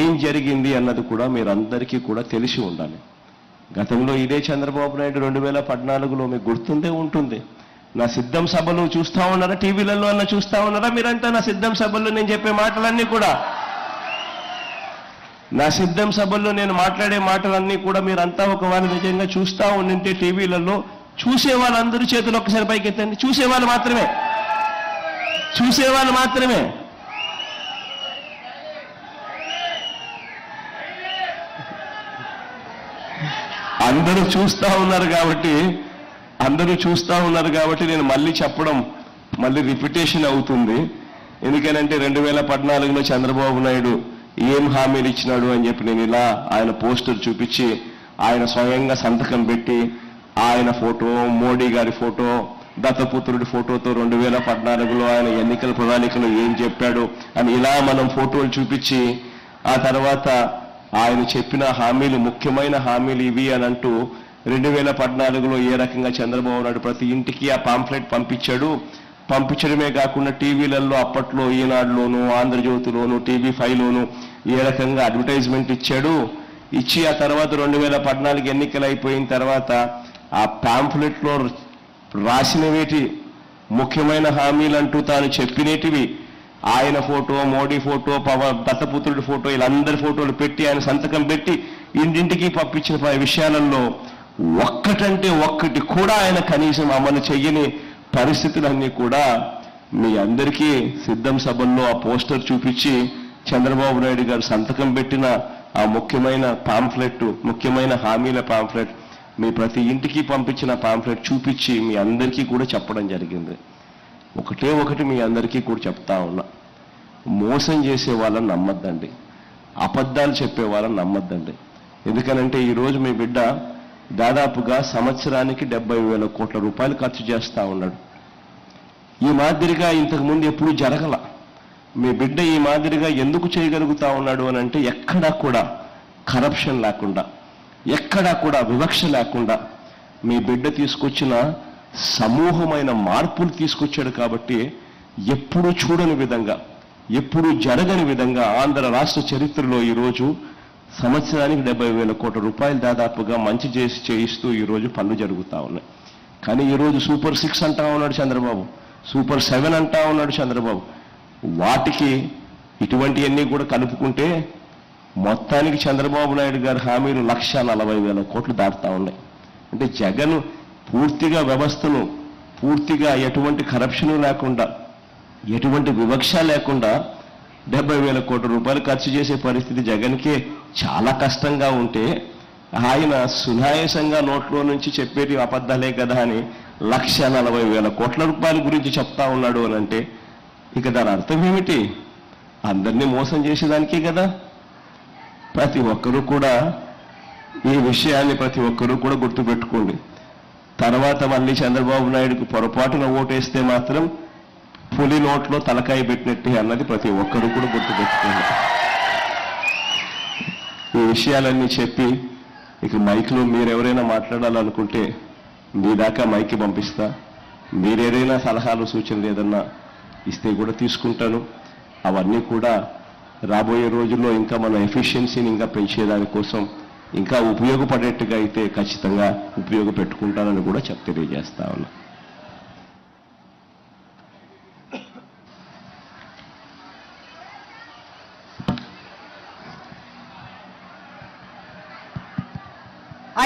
ఏం జరిగింది అన్నది కూడా మీరందరికీ కూడా తెలిసి ఉండాలి. గతంలో ఇదే చంద్రబాబు నాయుడు 2014లో మీకు గుర్తుందే ఉంటుంది. నా సిద్ధం సభలు చూస్తూ ఉన్నారా, టీవీలలో అన్న చూస్తూ ఉన్నారా మీరంతా? నా సిద్ధం సభల్లో నేను చెప్పే మాటలన్నీ కూడా, నా సిద్ధం సభల్లో నేను మాట్లాడే మాటలన్నీ కూడా మీరంతా ఒకవేళ నిజంగా చూస్తూ ఉండింటే టీవీలలో, చూసే వాళ్ళందరూ చేతులు ఒక్కసారి పైకి ఎత్తండి. చూసేవాళ్ళు మాత్రమే, చూసేవాళ్ళు మాత్రమే. అందరూ చూస్తూ ఉన్నారు కాబట్టి నేను మళ్ళీ చెప్పడం మళ్ళీ రిపిటేషన్ అవుతుంది. ఎందుకనంటే 2014లో చంద్రబాబు నాయుడు ఏం హామీలు ఇచ్చినాడు అని చెప్పి నేను ఇలా ఆయన పోస్టర్ చూపించి, ఆయన స్వయంగా సంతకం పెట్టి, ఆయన ఫోటో, మోడీ గారి ఫోటో, దత్తపుత్రుడి ఫోటోతో 2014లో ఆయన ఎన్నికల ప్రణాళికలో ఏం చెప్పాడు అని ఇలా మనం ఫోటోలు చూపించి, ఆ తర్వాత ఆయన చెప్పిన హామీలు, ముఖ్యమైన హామీలు ఇవి అని అంటూ 2014లో ఏ రకంగా చంద్రబాబు నాయుడు ప్రతి ఇంటికి ఆ పాంఫ్లెట్ పంపించడమే కాకుండా టీవీలలో అప్పట్లో ఈనాడులోను, ఆంధ్రజ్యోతిలోను, TV5లోను ఏ రకంగా అడ్వర్టైజ్మెంట్ ఇచ్చి ఆ తర్వాత 2014 ఎన్నికలు అయిపోయిన తర్వాత ఆ పాంఫ్లెట్లో రాసినవేటి ముఖ్యమైన హామీలంటూ తాను చెప్పినేటివి ఆయన ఫోటో, మోడీ ఫోటో, దత్తపుత్రుడి ఫోటో, వీళ్ళందరి ఫోటోలు పెట్టి ఆయన సంతకం పెట్టి ఇంటింటికి పంపించిన విషయాలలో ఒక్కటంటే ఒక్కటి కూడా ఆయన కనీసం అమలు చెయ్యని పరిస్థితులన్నీ కూడా మీ అందరికీ సిద్ధం సభల్లో ఆ పోస్టర్ చూపించి చంద్రబాబు నాయుడు గారు సంతకం పెట్టిన ఆ ముఖ్యమైన పాంఫ్లెట్, ముఖ్యమైన హామీల పాంఫ్లెట్, మీ ప్రతి ఇంటికి పంపించిన పాంఫ్లెట్ చూపించి మీ అందరికీ కూడా చెప్పడం జరిగింది. ఒకటి మీ అందరికీ కూడా చెప్తా ఉన్నా, మోసం చేసే వాళ్ళని నమ్మద్దండి, అబద్ధాలు చెప్పే వాళ్ళని నమ్మద్దండి. ఎందుకనంటే ఈరోజు మీ బిడ్డ దాదాపుగా సంవత్సరానికి 70,000 కోట్ల రూపాయలు ఖర్చు చేస్తూ ఉన్నాడు. ఈ మాదిరిగా ఇంతకుముందు ఎప్పుడూ జరగల. మీ బిడ్డ ఈ మాదిరిగా ఎందుకు చేయగలుగుతా ఉన్నాడు అని అంటే, ఎక్కడా కూడా కరప్షన్ లేకుండా, ఎక్కడా కూడా వివక్ష లేకుండా మీ బిడ్డ తీసుకొచ్చిన సమూహమైన మార్పులు తీసుకొచ్చాడు. కాబట్టి ఎప్పుడూ చూడని విధంగా, ఎప్పుడూ జరగని విధంగా ఆంధ్ర రాష్ట్ర చరిత్రలో ఈరోజు సంవత్సరానికి 70,000 కోట్ల రూపాయలు దాదాపుగా మంచి చేయిస్తూ ఈరోజు పనులు జరుగుతూ ఉన్నాయి. కానీ ఈరోజు సూపర్ 6 అంటా ఉన్నాడు చంద్రబాబు, సూపర్ 7 అంటా ఉన్నాడు చంద్రబాబు. వాటికి ఇటువంటివన్నీ కూడా కలుపుకుంటే మొత్తానికి చంద్రబాబు నాయుడు గారి హామీలు 1,40,000 కోట్లు దాటుతా ఉన్నాయి. అంటే జగన్ పూర్తిగా వ్యవస్థను, పూర్తిగా ఎటువంటి కరప్షను లేకుండా, ఎటువంటి వివక్ష లేకుండా 70,000 కోట్ల రూపాయలు ఖర్చు చేసే పరిస్థితి జగన్కే చాలా కష్టంగా ఉంటే, ఆయన సునాయాసంగా నోట్లో నుంచి చెప్పేటి అబద్ధాలే కదా అని 1,40,000 కోట్ల రూపాయల గురించి చెప్తా ఉన్నాడు అని అంటే, ఇక దాని అర్థం ఏమిటి? అందరినీ మోసం చేసేదానికే కదా. ప్రతి ఒక్కరూ కూడా ఈ విషయాన్ని గుర్తుపెట్టుకోండి. తర్వాత మళ్ళీ చంద్రబాబు నాయుడుకు పొరపాటున ఓటేస్తే మాత్రం పులి నోట్లో తలకాయ పెట్టినట్టే అన్నది ప్రతి ఒక్కరూ కూడా గుర్తుపెట్టుకోండి. ఈ విషయాలన్నీ చెప్పి ఇక మైక్లో మీరెవరైనా మాట్లాడాలనుకుంటే మీ దాకా మైక్ పంపిస్తా. మీరేదైనా సలహాలు, సూచనలు ఏదన్నా ఇస్తే కూడా తీసుకుంటాను. అవన్నీ కూడా రాబోయే రోజుల్లో ఇంకా మన ఎఫిషియన్సీని ఇంకా పెంచేదానికోసం ఇంకా ఉపయోగపడేట్టుగా అయితే ఖచ్చితంగా ఉపయోగపెట్టుకుంటానని కూడా తెలియజేస్తా ఉన్నా.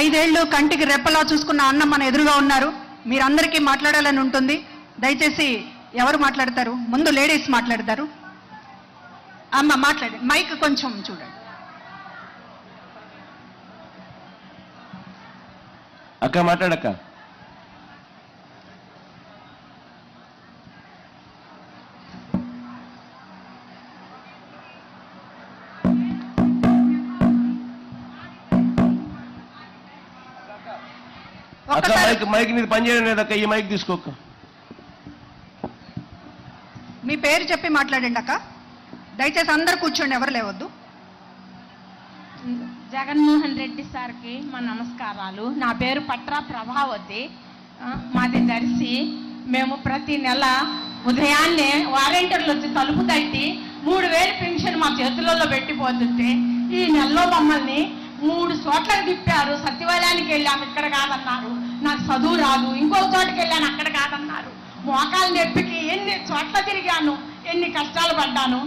ఐదేళ్లు కంటికి రెప్పలా చూసుకున్న అన్న మన ఎదురుగా ఉన్నారు. మీరందరికీ మాట్లాడాలని ఉంటుంది. దయచేసి ఎవరు మాట్లాడతారు? ముందు లేడీస్ మాట్లాడతారు. అమ్మ మాట్లాడి, మైక్ కొంచెం చూడండి. అక్క మాట్లాడక్క. అక్క మైక్ నీది పనిచేయడం లేదక్క, ఈ మైక్ తీసుకోక్క. మీ పేరు చెప్పి మాట్లాడండి అక్క. దయచేసి అందరు కూర్చోండి, ఎవరు లేవద్దు. జగన్మోహన్ రెడ్డి సార్కి మా నమస్కారాలు. నా పేరు పట్రా ప్రభావతి, మాది దర్శి. మేము ప్రతి నెల ఉదయాన్నే వాలంటీర్లు వచ్చి తలుపు తట్టి 3000 పెన్షన్ మా చేతులలో పెట్టిపోతుంటే ఈ నెలలో మమ్మల్ని 3 చోట్లకు తిప్పారు. సచివాలయానికి వెళ్ళాము, ఇక్కడ కాదన్నారు. నాకు చదువు రాదు. ఇంకొక చోటుకి వెళ్ళాను, అక్కడ కాదన్నారు. మోకాలు నొప్పికి ఎన్ని చోట్ల తిరిగాను, ఎన్ని కష్టాలు పడ్డాను.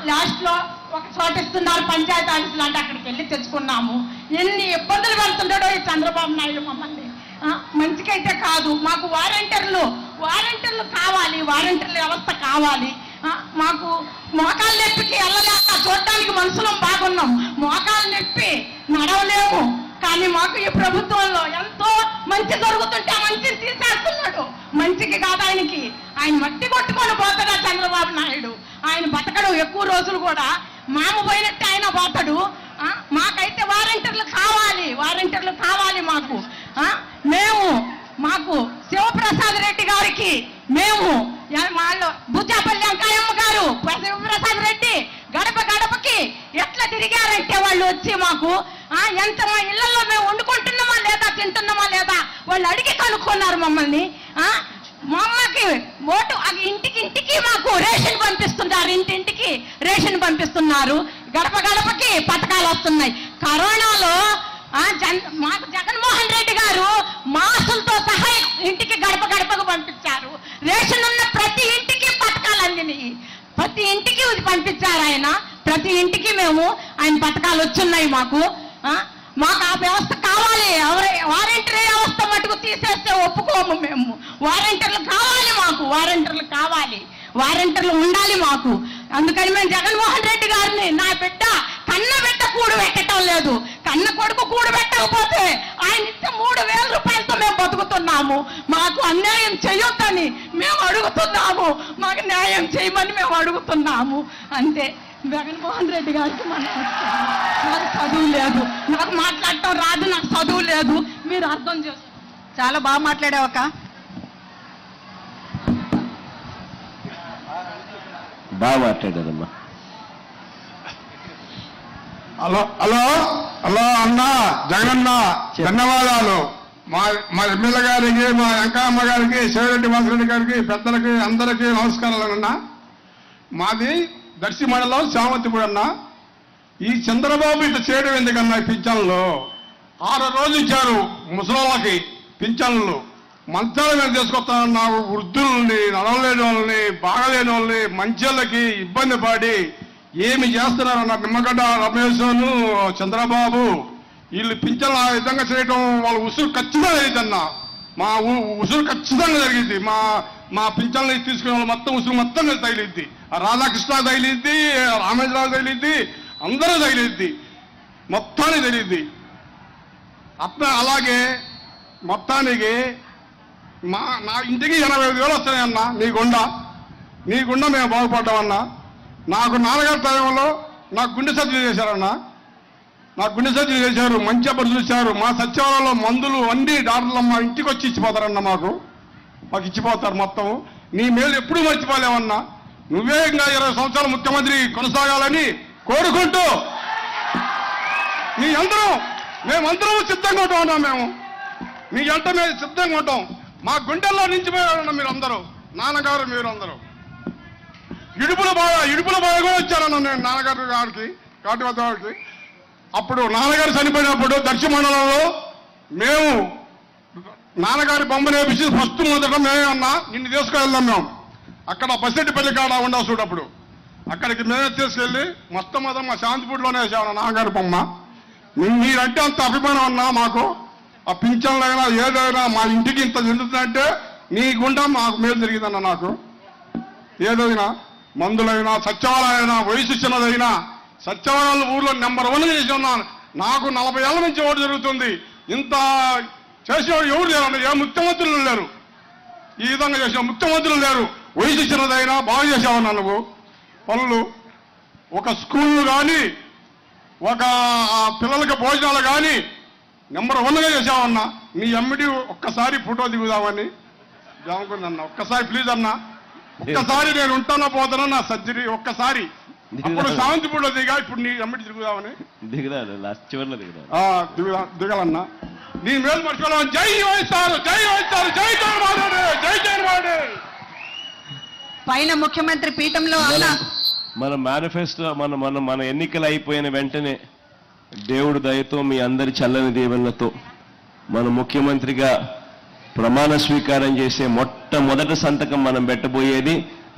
లాస్ట్లో ఒక చోట ఇస్తున్నారు పంచాయతీ ఆఫీసులు అంటే అక్కడికి వెళ్ళి తెచ్చుకున్నాము. ఎన్ని ఇబ్బందులు పడుతుంటాడో ఈ చంద్రబాబు నాయుడు మమ్మల్ని. మంచికైతే కాదు, మాకు వాలంటీర్లు కావాలి, వాలంటీర్ల వ్యవస్థ కావాలి. మాకు మోకాలు నొప్పికి వెళ్ళలేక చూడటానికి మనుషులం బాగున్నాం, మోకాలు నొప్పి నడవలేము. కానీ మాకు ఈ ప్రభుత్వంలో ఎంతో మంచి జరుగుతుంటే మంచిని తీసేస్తున్నాడు. మంచికి కాదు ఆయనకి, ఆయన మట్టి కొట్టుకొని పోతాడా చంద్రబాబు నాయుడు. ఆయన బతకడు ఎక్కువ రోజులు కూడా, మామ పోయినట్టే ఆయన పోతాడు. మాకైతే వాలంటీర్లు కావాలి మాకు. మాకు శివప్రసాద్ రెడ్డి గారికి మేము వాళ్ళు బుజ్జాపల్లి వెంకాయమ్మ గారు, శివప్రసాద్ రెడ్డి గడప గడపకి ఎట్లా తిరిగారంటే వాళ్ళు వచ్చి మాకు ఎంత మా ఇళ్లలో మేము వండుకుంటున్నామా లేదా, తింటున్నామా లేదా వాళ్ళు అడిగి కనుక్కున్నారు మమ్మల్ని. మా అమ్మకి ఓటు ఇంటికి మాకు రేషన్ పంపిస్తున్నారు, ఇంటింటికి రేషన్ పంపిస్తున్నారు. గడప గడపకి పథకాలు వస్తున్నాయి. కరోనాలో మాకు జగన్మోహన్ రెడ్డి గారు మాసులతో సహా ఇంటికి గడప గడపకు పంపించారు. రేషన్ ఉన్న ప్రతి ఇంటికి పథకాలు అందినాయి, ప్రతి ఇంటికి పంపించారు ఆయన. ప్రతి ఇంటికి ఆయన పథకాలు వచ్చున్నాయి మాకు. మాకు ఆ వ్యవస్థ కావాలి. వాలంటీర్ వ్యవస్థ మటుకు తీసేస్తే ఒప్పుకోము మేము. వాలంటీర్లు కావాలి మాకు, వాలంటీర్లు ఉండాలి మాకు. అందుకని మేము జగన్మోహన్ రెడ్డి గారిని, నా బిడ్డ కన్న బిడ్డ కూడు పెట్టడం లేదు, కన్న కొడుకు కూడు పెట్టకపోతే ఆయన ఇచ్చే 3000 రూపాయలతో మేము బతుకుతున్నాము. మాకు అన్యాయం చేయొద్దని మేము అడుగుతున్నాము, మాకు న్యాయం చేయమని మేము అడుగుతున్నాము. అంతే. జగన్మోహన్ రెడ్డి గారికి నాకు చదువు లేదు, నాకు మాట్లాడటం రాదు, నాకు చదువు లేదు, మీరు అర్థం చేసుకో. చాలా బాగా మాట్లాడావక్క. బాగా మాట్లాడారమ్మా. హలో హలో హలో అన్న జగనన్న, ధన్యవాదాలు. మా ఎమ్మెల్యే గారికి, మా వెంకయ్యమ్మ గారికి, శివరెడ్డి వాసిరెడ్డి గారికి, పెద్దలకి అందరికీ నమస్కారాలు అన్న. మాది దర్శి మండలం శామంతిపూడి అన్న. ఈ చంద్రబాబు ఇట్లా చేయడం ఎందుకన్నా? పింఛన్లు 6 రోజులు ఇచ్చారు ముసలోళ్ళకి పింఛన్లు. మంచాల మీద తీసుకొస్తానన్నా వృద్ధుల్ని, నడవలేని వాళ్ళని, బాగలేని వాళ్ళని, మంచోళ్ళకి ఇబ్బంది పడి ఏమి చేస్తున్నారన్న నిమ్మగడ్డ రమేశ్ను, చంద్రబాబు వీళ్ళు పింఛన్లు ఆ విధంగా చేయడం వాళ్ళ ఉసురు ఖచ్చితంగా జరిగిందన్న. మా ఉసురు ఖచ్చితంగా జరిగింది. మా పింఛన్లు తీసుకునే వాళ్ళు మొత్తం ఉసురు మొత్తం తగిలిద్ది. రాధాకృష్ణ తగిలిద్ది, రామేశ్వరరావు తగిలిద్ది, అందరూ తగిలిద్ది, మొత్తానికి తగిలిద్ది. అలాగే మొత్తానికి నా ఇంటికి 85,000 వస్తాయన్నా. నీకుండా మేము బాగుపడ్డామన్నా. నాకు నాన్నగారి టైంలో నాకు గుండె సర్జరీ చేశారన్నా. నాకు గుండె సర్జరీ చేశారు, మంచి అప్పుడు చూశారు. మా సచివాలయంలో మందులు అన్ని డాక్టర్లు మా ఇంటికి వచ్చి ఇచ్చిపోతారన్నా. మాకు ఇచ్చిపోతారు మొత్తం. నీ మేలు ఎప్పుడూ మర్చిపోలేమన్నా. నువ్వే ఇంకా 20 సంవత్సరాలు ముఖ్యమంత్రి కొనసాగాలని కోరుకుంటూ మేమందరం సిద్ధంగా ఉంటాం. మీ అంట మేము సిద్ధంగా ఉంటాం. మా గుండెల్లో నిలిచిపోయారన్న మీరందరూ, నాన్నగారు మీరందరూ. ఇడుపుల బాధ కూడా వచ్చారన్న నేను నాన్నగారు గారికి, కాటివద్ద గారికి. అప్పుడు నాన్నగారు చనిపోయినప్పుడు దర్శి మండలంలో మేము నాన్నగారి బొమ్మ నేర్పించి ఫస్ట్ మొదట మేమే అన్నా నిన్ను తీసుకువెళ్దాం. మేము అక్కడ బస్సెట్టిపల్లి కాడ ఉండవు చూడప్పుడు, అక్కడికి మేమే తీసుకెళ్ళి మొత్తం మా శాంతిపూడిలోనే వేసామన్నా నాన్నగారి బొమ్మ. మీరంటే అంత అభిమానం అన్నా మాకు. ఆ పింఛన్లైనా ఏదైనా మా ఇంటికి ఇంత జరుగుతుందంటే నీ గుండా మాకు మేలు జరిగిందన్న. నాకు ఏదైనా మందులైనా, సచివాలయమైనా, వయసు చిన్నదైనా సచివాలయాలు ఊర్లో నెంబర్ 1 చేసి ఉన్నాను. నాకు 40 ఏళ్ల నుంచి ఓటు జరుగుతుంది. ఇంత చేసేవాడు ఎవరు లేరు, ఏ ముఖ్యమంత్రులు లేరు. ఈ విధంగా చేసిన ముఖ్యమంత్రులు లేరు. వయసు చిన్నదైనా బాగా చేసావన్నా నువ్వు పనులు. ఒక స్కూళ్ళు కానీ, ఒక పిల్లలకి భోజనాలు కానీ నెంబర్ 1గా చేసావన్నా. నీ ఎమ్మిడి ఒక్కసారి ఫోటో దిగుదామని అనుకున్నా. ఒక్కసారి ప్లీజ్ అన్నా, ఒక్కసారి నేను ఉంటానో పోతానో నా సర్జరీ ఒక్కసారి. అప్పుడు శాంతిపూడిలో దిగా, ఇప్పుడు నీ ఎమ్మిడి తిరుగుదామని దిగాలన్నా. నీ మేలు మర్చిపోవాలి. జై వైఎస్ఆర్, జై వైఎస్ఆర్, జై జగన్మోహన్ రెడ్డి, జై జగన్మోహన్ రెడ్డి. పైన ముఖ్యమంత్రి పీఠంలో అన్న మన మేనిఫెస్టో మన ఎన్నికలు అయిపోయిన వెంటనే దేవుడు దయతో మీ అందరి చల్లని దీవెనలతో మన ముఖ్యమంత్రిగా ప్రమాణ స్వీకారం చేసే మొట్టమొదటి సంతకం మనం పెట్టబోయేది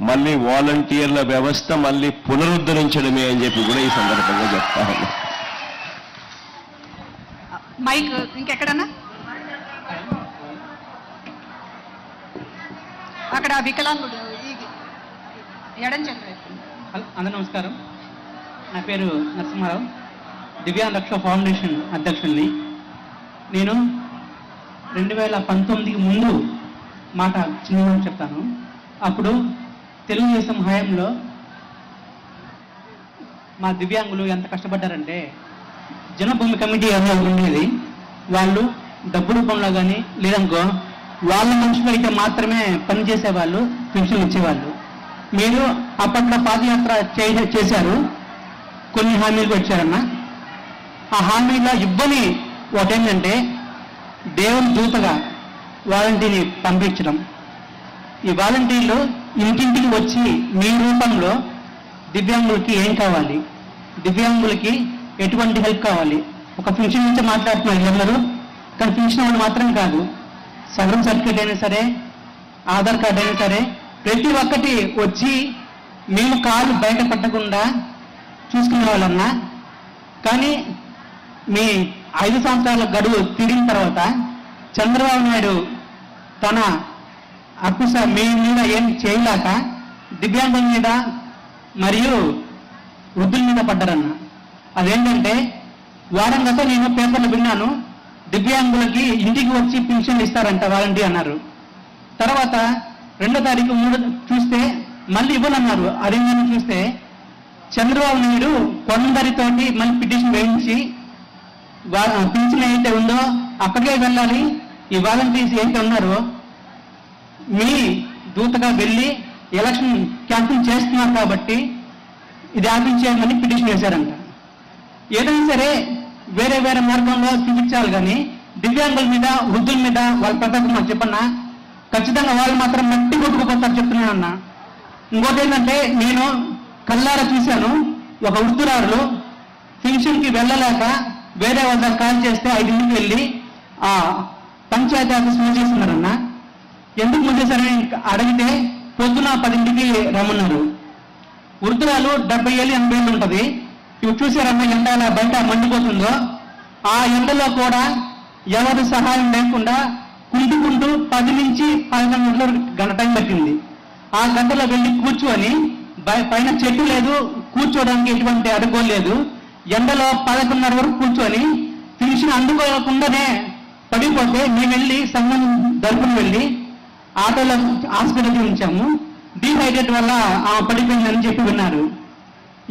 మళ్ళీ వాలంటీర్ల వ్యవస్థ మళ్ళీ పునరుద్ధరించడమే అని చెప్పి కూడా ఈ సందర్భంగా చెప్తా ఉన్నా. మైక్ ఇంకెక్కడన్నా అక్కడ వికలాంగుడు ఎడం చంద్ర. అందరూ నమస్కారం. నా పేరు నరసింహారావు, దివ్యాంగ రక్ష ఫౌండేషన్ అధ్యక్షుడిని. నేను 2019కి ముందు మాట చిన్న చెప్తాను. అప్పుడు తెలుగుదేశం హయాంలో మా దివ్యాంగులు ఎంత కష్టపడ్డారంటే, జనభూమి కమిటీ అనేది ఉండేది. వాళ్ళు డబ్బు రూపంలో కానీ లేదనుకో వాళ్ళ మనుషులు అయితే మాత్రమే పనిచేసేవాళ్ళు, పెన్షన్ ఇచ్చేవాళ్ళు. మీరు అప్పట్లో పాదయాత్ర చేశారు, కొన్ని హామీలు వచ్చారన్న. ఆ హామీలో ఇవ్వని ఒకటేంటంటే దేవుని దూతగా వాలంటీర్ని పంపించడం. ఈ వాలంటీర్లు ఇంటింటికి వచ్చి మీ రూపంలో దివ్యాంగులకి ఏం కావాలి, దివ్యాంగులకి ఎటువంటి హెల్ప్ కావాలి, ఒక పెన్షన్ నుంచి మాట్లాడుతున్నారు వీళ్ళందరూ. కానీ పెన్షన్ వాళ్ళు మాత్రం కాదు, సగం సర్టిఫికేట్ అయినా సరే, ఆధార్ కార్డు అయినా సరే, ప్రతి ఒక్కటి వచ్చి మేము కాలు బయట పెట్టకుండా చూసుకునే వాళ్ళన్నా. కానీ మీ 5 సంవత్సరాల గడువు తిరిగిన తర్వాత చంద్రబాబు నాయుడు తన అక్కుస మీ మీద ఏం చేయలేక దివ్యాంగుల మీద మరియు వృద్ధుల మీద పడ్డారన్న. అదేంటంటే వారం గత నేను పేపర్లు విన్నాను, దివ్యాంగులకి ఇంటికి వచ్చి పెన్షన్ ఇస్తారంట వాలంటీర్ అన్నారు. తర్వాత 2వ తారీఖు 3 చూస్తే మళ్ళీ ఇవ్వనన్నారు. అదేంటని చూస్తే చంద్రబాబు నాయుడు కొందరితోటి మళ్ళీ పిటిషన్ వేయించి పెన్షన్ ఏదైతే ఉందో అక్కడికే వెళ్ళాలి, ఈ వాలంటీర్స్ ఏదైతే ఉన్నారో మీ దూతగా వెళ్ళి ఎలక్షన్ క్యాంపెయిన్ చేస్తున్నారు కాబట్టి ఇది ఆపించేయమని పిటిషన్ వేశారంట. ఏదైనా సరే వేరే వేరే మార్గంలో చూపించాలి, కానీ దివ్యాంగుల మీద వృద్ధుల మీద వాళ్ళ ప్రతాపం చెప్పన్నా ఖచ్చితంగా వాళ్ళు మాత్రం మట్టి కొట్టుకుపోతారు చెప్తున్నానన్నా. ఇంకోటి ఏంటంటే నేను కళ్ళారా చూశాను, ఒక వృద్ధురాలు పెన్షన్కి వెళ్ళలేక వేరే వాళ్ళ కాల్ చేస్తే 5ంటికి వెళ్ళి ఆ పంచాయతీ ఆఫీస్ మూసేస్తున్నారన్న. ఎందుకు మూసేశారని అడిగితే పొద్దున 10ంటికి రమ్మన్నారు. వృద్ధురాలు 70 ఏళ్ళు 80 ఏళ్ళు ఉంటుంది. ఇవి చూసారన్న ఎంత బయట మండిపోతుందో. ఆ ఎండలో కూడా ఎవరు సహాయం లేకుండా కుంటుకుంటూ 10 నుంచి 11 గంట టైం పట్టింది. ఆ గంటలో వెళ్ళి కూర్చొని పైన చెట్టు లేదు, కూర్చోడానికి ఎటువంటి అడుగోలు లేదు, ఎండలో 11:30 వరకు కూర్చొని పెన్షన్ అందుకోకుండానే పడిపోతే మేము వెళ్ళి సంఘం తరపున వెళ్ళి ఆటోలో హాస్పిటల్కి ఉంచాము. డీహైడ్రేట్ వల్ల పడిపోయిందని చెప్పి విన్నారు.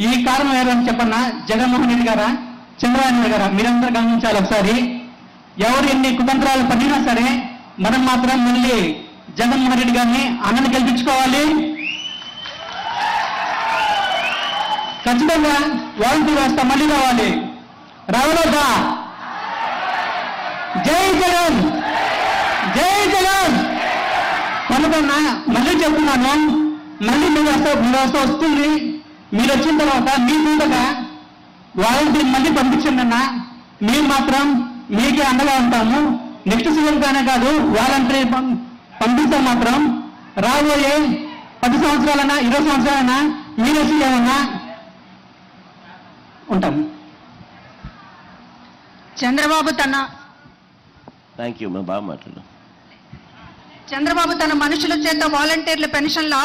ఈ కారణం ఎవరని చెప్పన్నా, జగన్మోహన్ రెడ్డి గారా, చంద్రబాబు నాయుడు గారా, మీరందరూ గమనించాలి ఒకసారి. ఎవరు ఎన్ని కుతంత్రాలు పడినా సరే మనం మాత్రం మళ్ళీ జగన్మోహన్ రెడ్డి గారిని అన్నని గెలిపించుకోవాలి. ఖచ్చితంగా వాలంటీర్ వ్యవస్థ మళ్ళీ రావాలి. రావలేదా? జై జగన్, జై జగన్. కనుకన్నా మళ్ళీ చెప్తున్నాను, మళ్ళీ మీ వ్యవస్థ వస్తుంది. మీరు వచ్చిన తర్వాత మీ దూతగా వాలంటీర్ మళ్ళీ పంపించండి అన్న. మేము మాత్రం మీకే అండగా ఉంటాము. నెక్స్ట్ సీజన్ కానే కాదు, వాలంటీర్ పంపిస్తే మాత్రం రాబోయే 10 సంవత్సరాలైనా 20 సంవత్సరాలైనా మీరు వచ్చి ఏమన్నా ఉంటాము. Chandrababu thank you. మా బాగా మాట్లాడు. చంద్రబాబు తన మనుషుల చేత వాలంటీర్ల పెన్షన్లు